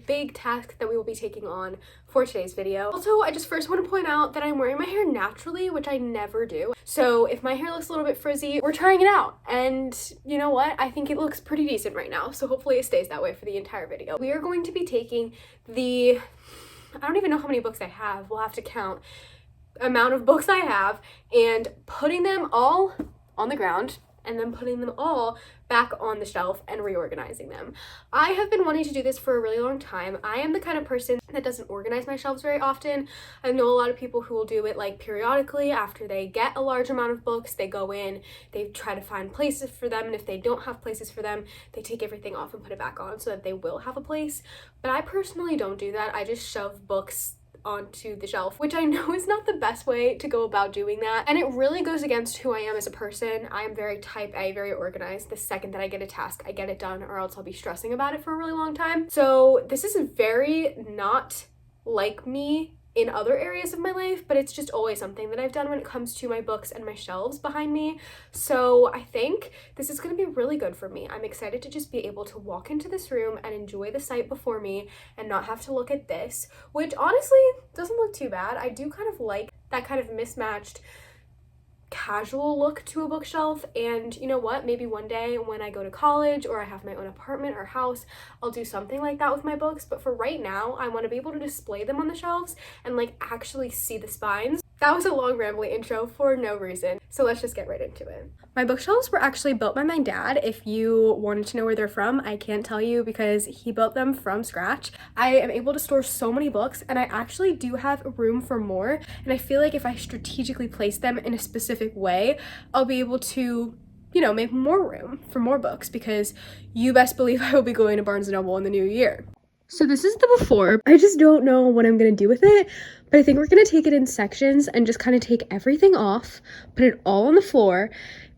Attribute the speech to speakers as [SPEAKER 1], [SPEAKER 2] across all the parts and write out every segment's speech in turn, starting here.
[SPEAKER 1] big task that we will be taking on for today's video. Also, I just first want to point out that I'm wearing my hair naturally, which I never do. So if my hair looks a little bit frizzy, we're trying it out. And you know what? I think it looks pretty decent right now. So hopefully it stays that way for the entire video. We are going to be taking I don't even know how many books I have. We'll have to count amount of books I have and putting them all on the ground and then putting them all back on the shelf and reorganizing them. I have been wanting to do this for a really long time. I am the kind of person that doesn't organize my shelves very often. I know a lot of people who will do it like periodically after they get a large amount of books. They go in, they try to find places for them, and if they don't have places for them, they take everything off and put it back on so that they will have a place. But I personally don't do that. I just shove books onto the shelf, which I know is not the best way to go about doing that, and it really goes against who I am as a person. I am very type A, very organized. The second that I get a task, I get it done, or else I'll be stressing about it for a really long time. So this is very not like me in other areas of my life, but it's just always something that I've done when it comes to my books and my shelves behind me. So I think this is going to be really good for me. I'm excited to just be able to walk into this room and enjoy the sight before me and not have to look at this, which honestly doesn't look too bad. I do kind of like that kind of mismatched casual look to a bookshelf, and you know what, maybe one day when I go to college or I have my own apartment or house, I'll do something like that with my books. But for right now, I want to be able to display them on the shelves and like actually see the spines. That was a long rambly intro for no reason, so let's just get right into it. My bookshelves were actually built by my dad. If you wanted to know where they're from, I can't tell you because he built them from scratch. I am able to store so many books, and I actually do have room for more, and I feel like if I strategically place them in a specific way, I'll be able to, you know, make more room for more books, because you best believe I will be going to Barnes & Noble in the new year. So this is the before. I just don't know what I'm gonna do with it, but I think we're gonna take it in sections and just kind of take everything off, put it all on the floor,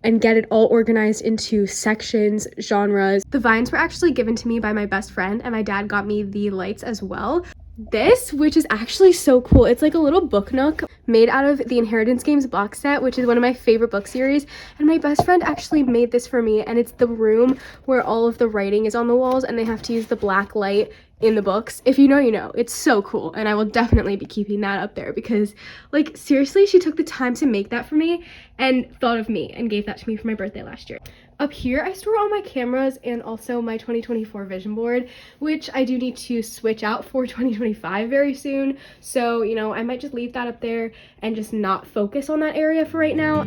[SPEAKER 1] and get it all organized into sections, genres. The vines were actually given to me by my best friend, and my dad got me the lights as well. This, which is actually so cool, it's like a little book nook made out of the Inheritance Games box set, which is one of my favorite book series, and my best friend actually made this for me, and it's the room where all of the writing is on the walls and they have to use the black light in the books. If you know, you know. It's so cool, and I will definitely be keeping that up there because, like, seriously, she took the time to make that for me and thought of me and gave that to me for my birthday last year. Up here, I store all my cameras and also my 2024 vision board, which I do need to switch out for 2025 very soon. So, you know, I might just leave that up there and just not focus on that area for right now.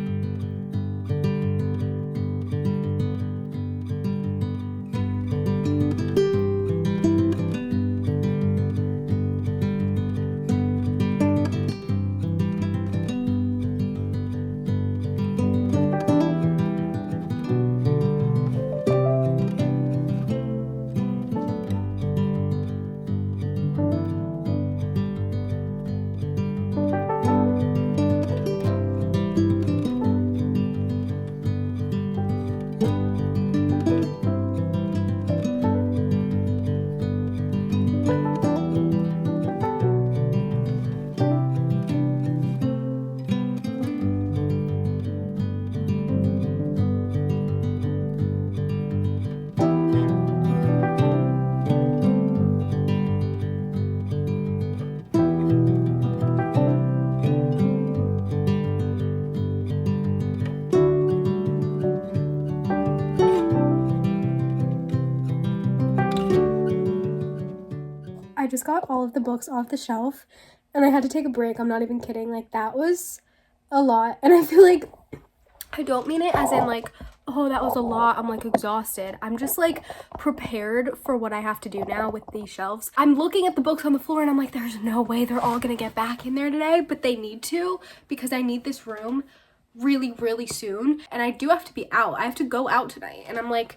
[SPEAKER 1] I just got all of the books off the shelf and I had to take a break. I'm not even kidding. Like, that was a lot. And I feel like I don't mean it as in like, oh, that was a lot, I'm like exhausted. I'm just like prepared for what I have to do now with these shelves. I'm looking at the books on the floor and I'm like, there's no way they're all gonna get back in there today, but they need to, because I need this room really, really soon. And I do have to be out. I have to go out tonight. And I'm like,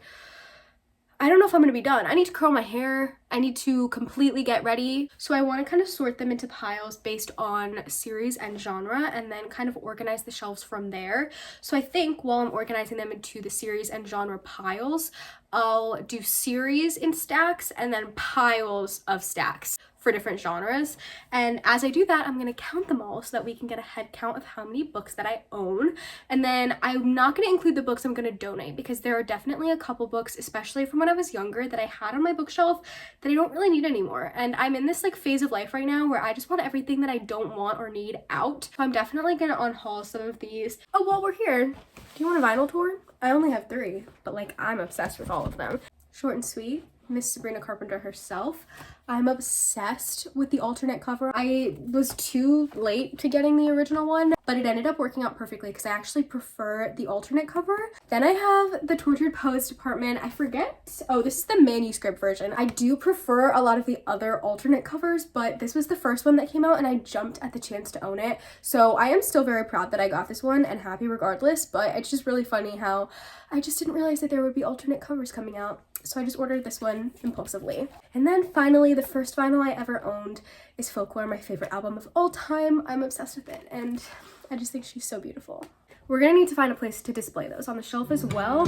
[SPEAKER 1] I don't know if I'm gonna be done. I need to curl my hair. I need to completely get ready. So I want to kind of sort them into piles based on series and genre and then kind of organize the shelves from there. So I think while I'm organizing them into the series and genre piles, I'll do series in stacks and then piles of stacks. for different genres. And as I do that, I'm gonna count them all so that we can get a head count of how many books that I own. And then I'm not gonna include the books I'm gonna donate, because there are definitely a couple books, especially from when I was younger, that I had on my bookshelf that I don't really need anymore. And I'm in this like phase of life right now where I just want everything that I don't want or need out. So I'm definitely gonna unhaul some of these. Oh, while we're here, do you want a vinyl tour? I only have 3, but like I'm obsessed with all of them. Short and sweet. Miss Sabrina Carpenter herself. I'm obsessed with the alternate cover. I was too late to getting the original one, but it ended up working out perfectly because I actually prefer the alternate cover. Then I have the Tortured Poets Department. I forget. Oh, this is the manuscript version. I do prefer a lot of the other alternate covers, but this was the first one that came out and I jumped at the chance to own it. So I am still very proud that I got this one and happy regardless, but it's just really funny how I just didn't realize that there would be alternate covers coming out. So I just ordered this one impulsively. And then finally, the first vinyl I ever owned is Folklore, my favorite album of all time. I'm obsessed with it and I just think she's so beautiful. We're gonna need to find a place to display those on the shelf as well.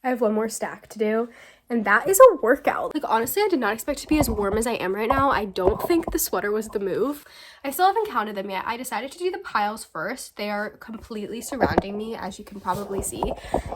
[SPEAKER 1] I have one more stack to do, and that is a workout. Like, honestly, I did not expect to be as warm as I am right now. I don't think the sweater was the move. I still haven't counted them yet. I decided to do the piles first. They are completely surrounding me, as you can probably see.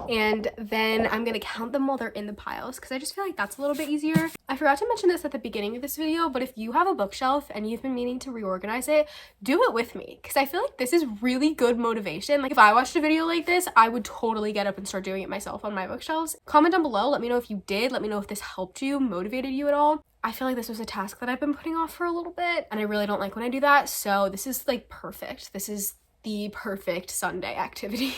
[SPEAKER 1] And then I'm gonna count them while they're in the piles, because I just feel like that's a little bit easier. I forgot to mention this at the beginning of this video, but if you have a bookshelf and you've been meaning to reorganize it, do it with me, because I feel like this is really good motivation. Like, if I watched a video like this, I would totally get up and start doing it myself on my bookshelves. Comment down below, let me know if you did. Let me know if this helped you, motivated you at all. I feel like this was a task that I've been putting off for a little bit, and I really don't like when I do that, so this is like perfect. This is the perfect Sunday activity.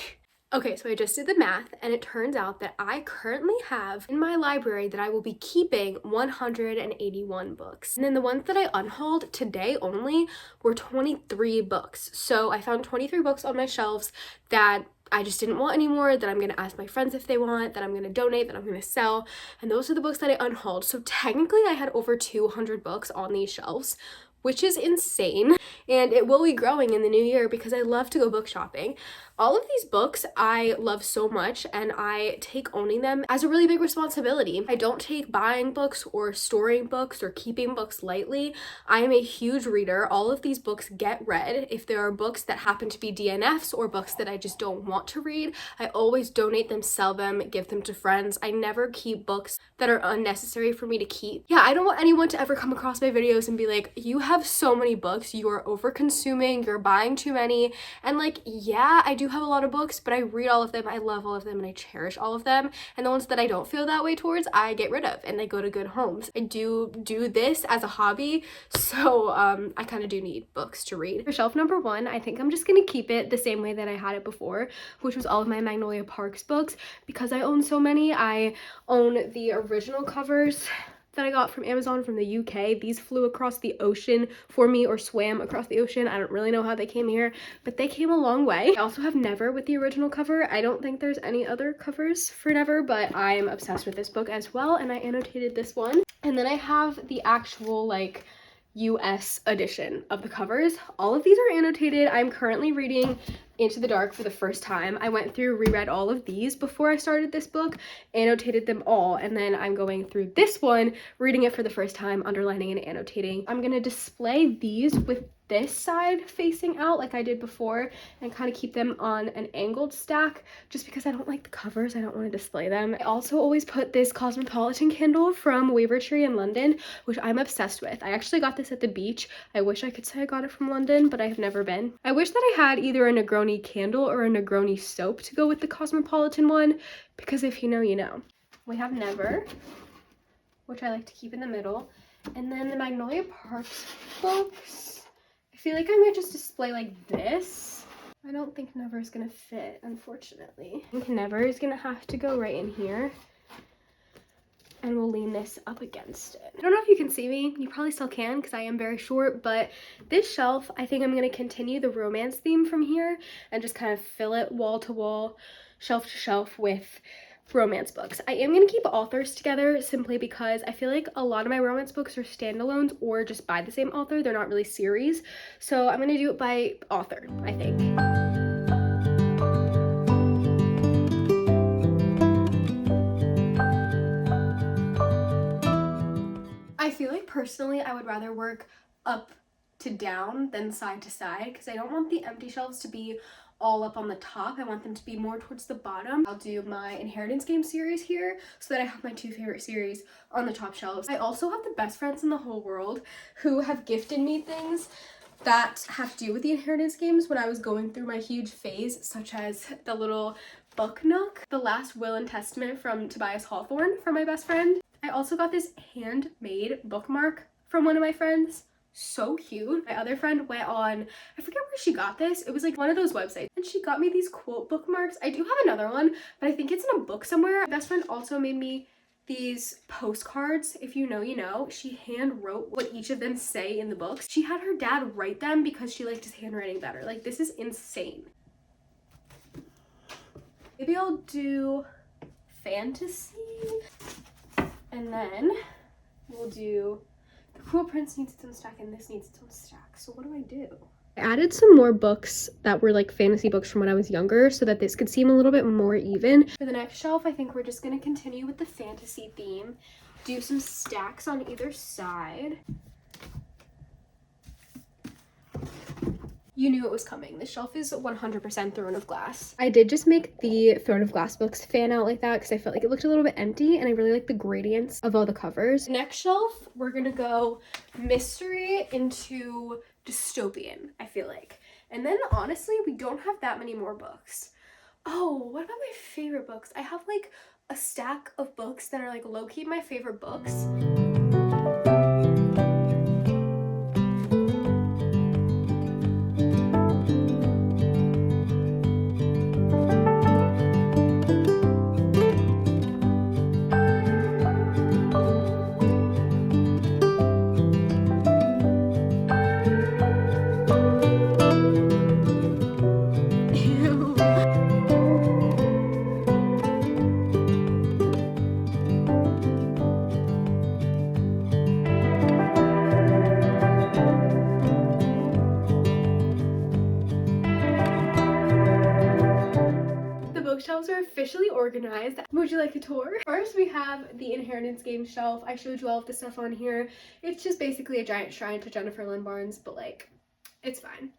[SPEAKER 1] Okay, so I just did the math, and it turns out that I currently have in my library that I will be keeping 181 books. And then the ones that I unhauled today only were 23 books. So I found 23 books on my shelves that I just didn't want anymore, that I'm gonna ask my friends if they want, that I'm gonna donate, that I'm gonna sell. And those are the books that I unhauled. So technically I had over 200 books on these shelves, which is insane. And it will be growing in the new year because I love to go book shopping. All of these books I love so much, and I take owning them as a really big responsibility. I don't take buying books or storing books or keeping books lightly. I am a huge reader. All of these books get read. If there are books that happen to be DNFs or books that I just don't want to read, I always donate them, sell them, give them to friends. I never keep books that are unnecessary for me to keep. Yeah, I don't want anyone to ever come across my videos and be like, you have so many books, you are over consuming, you're buying too many. And like, yeah, I do have a lot of books, but I read all of them, I love all of them, and I cherish all of them. And the ones that I don't feel that way towards, I get rid of, and they go to good homes. I do this as a hobby, so I kind of do need books to read. For shelf number 1, I think I'm just gonna keep it the same way that I had it before, which was all of my Magnolia Parks books. Because I own so many, I own the original covers that I got from Amazon from the UK. These flew across the ocean for me, or swam across the ocean. I don't really know how they came here, but they came a long way. I also have Never with the original cover. I don't think there's any other covers for Never, but I am obsessed with this book as well, and I annotated this one. And then I have the actual like US edition of the covers. All of these are annotated. I'm currently reading Into the Dark for the first time. I went through, reread all of these before I started this book, annotated them all, and then I'm going through this one, reading it for the first time, underlining and annotating. I'm gonna display these with this side facing out like I did before, and kind of keep them on an angled stack just because I don't like the covers. I don't want to display them. I also always put this Cosmopolitan candle from Wavertree in London, which I'm obsessed with. I actually got this at the beach. I wish I could say I got it from London, but I have never been. I wish that I had either a Negroni candle or a Negroni soap to go with the Cosmopolitan one, because if you know, you know. We have Never, which I like to keep in the middle, and then the Magnolia Parks books. I feel like I might just display like this. I don't think Never is gonna fit, unfortunately. I think Never is gonna have to go right in here, and we'll lean this up against it. I don't know if you can see me. You probably still can because I am very short, but this shelf, I think I'm gonna continue the romance theme from here and just kind of fill it wall to wall, shelf to shelf with romance books. I am going to keep authors together simply because I feel like a lot of my romance books are standalones or just by the same author. They're not really series. So I'm going to do it by author, I think. I feel like personally I would rather work up to down than side to side because I don't want the empty shelves to be all up on the top. I want them to be more towards the bottom. I'll do my Inheritance Game series here so that I have my 2 favorite series on the top shelves. I also have the best friends in the whole world who have gifted me things that have to do with the Inheritance Games when I was going through my huge phase, such as the little book nook, the Last Will and Testament from Tobias Hawthorne from my best friend. I also got this handmade bookmark from one of my friends. So cute. My other friend went on, I forget where she got this. It was like one of those websites. And she got me these quote bookmarks. I do have another one, but I think it's in a book somewhere. My best friend also made me these postcards. If you know, you know. She hand wrote what each of them say in the books. She had her dad write them because she liked his handwriting better. Like, this is insane. Maybe I'll do fantasy. And then we'll do The Cruel Prince needs its own stack and this needs its own stack. So what do I do? I added some more books that were like fantasy books from when I was younger so that this could seem a little bit more even. For the next shelf, I think we're just going to continue with the fantasy theme. Do some stacks on either side. You knew it was coming. This shelf is 100% Throne of Glass. I did just make the Throne of Glass books fan out like that because I felt like it looked a little bit empty and I really like the gradients of all the covers. Next shelf, we're gonna go mystery into dystopian, I feel like. And then honestly, we don't have that many more books. Oh, what about my favorite books? I have like a stack of books that are like low-key my favorite books. Bookshelves are officially organized. Would you like a tour? First, we have the Inheritance Game shelf. I showed you all of the stuff on here. It's just basically a giant shrine to Jennifer Lynn Barnes, but like, it's fine.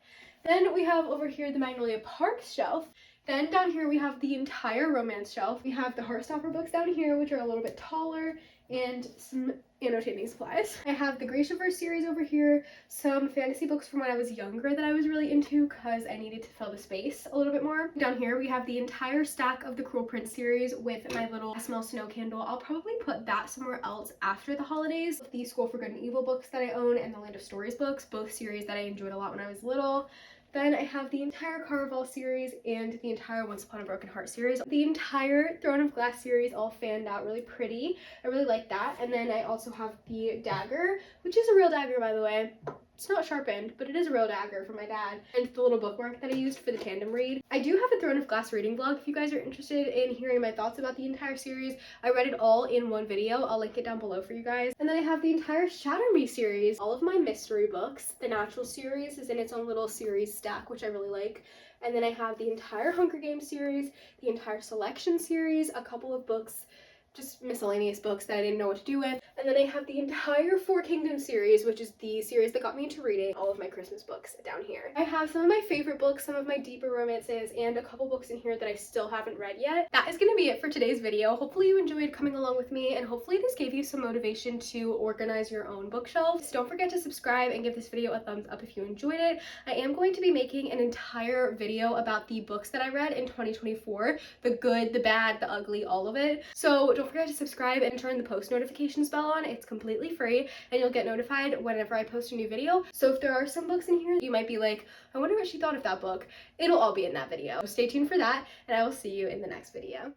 [SPEAKER 1] Then we have over here the Magnolia Park shelf. Then down here we have the entire romance shelf. We have the Heartstopper books down here, which are a little bit taller, and some annotating supplies. I have the Graciaverse series over here, some fantasy books from when I was younger that I was really into because I needed to fill the space a little bit more. Down here we have the entire stack of the Cruel Prince series with my little Smell Snow candle. I'll probably put that somewhere else after the holidays. The School for Good and Evil books that I own and the Land of Stories books, both series that I enjoyed a lot when I was little. Then I have the entire Caraval series and the entire Once Upon a Broken Heart series. The entire Throne of Glass series all fanned out really pretty. I really like that. And then I also have the dagger, which is a real dagger, by the way. It's not sharpened, but it is a real dagger from my dad. And the little bookmark that I used for the tandem read. I do have a Throne of Glass reading vlog if you guys are interested in hearing my thoughts about the entire series. I read it all in one video. I'll link it down below for you guys. And then I have the entire Shatter Me series. All of my mystery books. The Natural series is in its own little series stack, which I really like. And then I have the entire Hunger Games series, the entire Selection series, a couple of books, just miscellaneous books that I didn't know what to do with. And then I have the entire Four Kingdoms series, which is the series that got me into reading all of my Christmas books down here. I have some of my favorite books, some of my deeper romances, and a couple books in here that I still haven't read yet. That is gonna be it for today's video. Hopefully you enjoyed coming along with me, and hopefully this gave you some motivation to organize your own bookshelves. Don't forget to subscribe and give this video a thumbs up if you enjoyed it. I am going to be making an entire video about the books that I read in 2024. The good, the bad, the ugly, all of it. So don't forget to subscribe and turn the post notifications bell on. It's completely free and you'll get notified whenever I post a new video. So if there are some books in here you might be like, I wonder what she thought of that book, it'll all be in that video. So stay tuned for that, and I will see you in the next video.